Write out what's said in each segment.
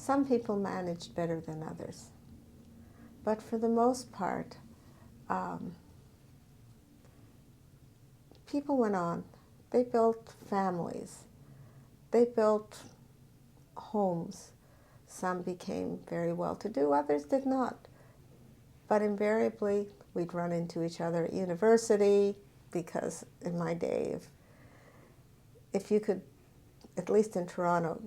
Some people managed better than others. But for the most part, people went on. They built families. They built homes. Some became very well-to-do, others did not. But invariably, we'd run into each other at university, because in my day, if you could, at least in Toronto,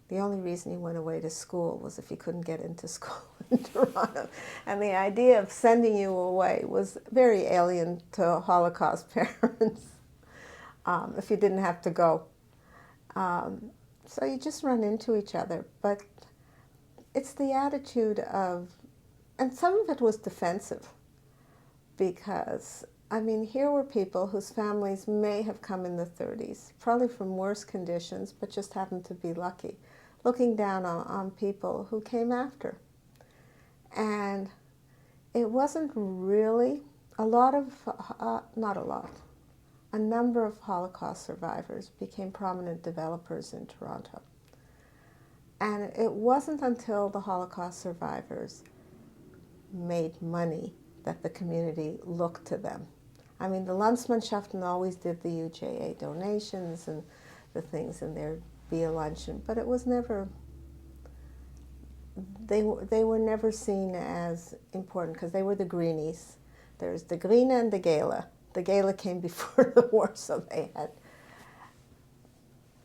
the only reason you went away to school was if you couldn't get into school in Toronto. And the idea of sending you away was very alien to Holocaust parents, if you didn't have to go. So you just run into each other. But it's the attitude of, and some of it was defensive, because, I mean, here were people whose families may have come in the 30s, probably from worse conditions, but just happened to be lucky, looking down on people who came after. And it wasn't really a lot of, not a lot, a number of Holocaust survivors became prominent developers in Toronto. And it wasn't until the Holocaust survivors made money that the community looked to them. I mean, the Landsmannschaften always did the UJA donations and the things, and there'd be a luncheon, but it was never, they were never seen as important, because they were the greenies. There's the Grüne and the Gele. The Gele came before the war, so they had.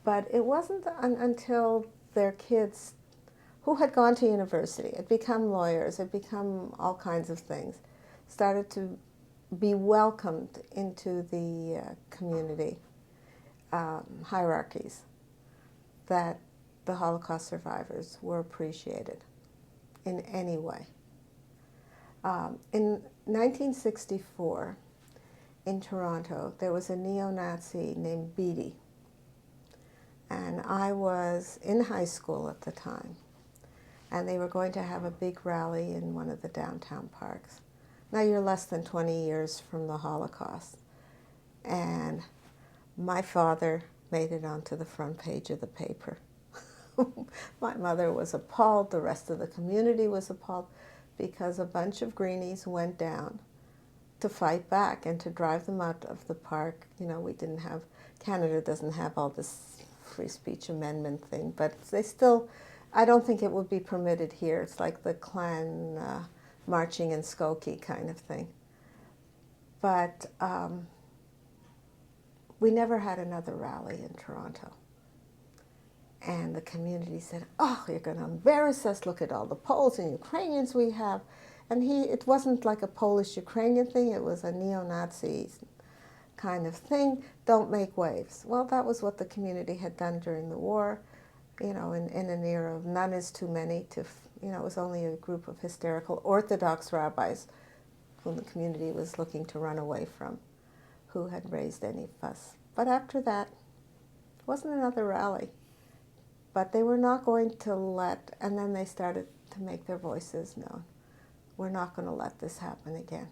But it wasn't until their kids, who had gone to university, had become lawyers, had become all kinds of things, started to be welcomed into the community hierarchies, that the Holocaust survivors were appreciated in any way. In 1964, in Toronto, there was a neo-Nazi named Beatty, and I was in high school at the time, and they were going to have a big rally in one of the downtown parks. Now, you're less than 20 years from the Holocaust, and my father made it onto the front page of the paper. My mother was appalled, the rest of the community was appalled, because a bunch of greenies went down to fight back and to drive them out of the park. You know, we didn't have, Canada doesn't have all this free speech amendment thing, but they still, I don't think it would be permitted here. It's like the Klan marching in Skokie kind of thing. But we never had another rally in Toronto. And the community said, oh, you're going to embarrass us. Look at all the Poles and Ukrainians we have. And it wasn't like a Polish-Ukrainian thing. It was a neo-Nazi kind of thing. Don't make waves. Well, that was what the community had done during the war, you know, in an era of none is too many. You know, it was only a group of hysterical Orthodox rabbis whom the community was looking to run away from, who had raised any fuss. But after that, it wasn't another rally. But they were not going to and then they started to make their voices known. We're not going to let this happen again.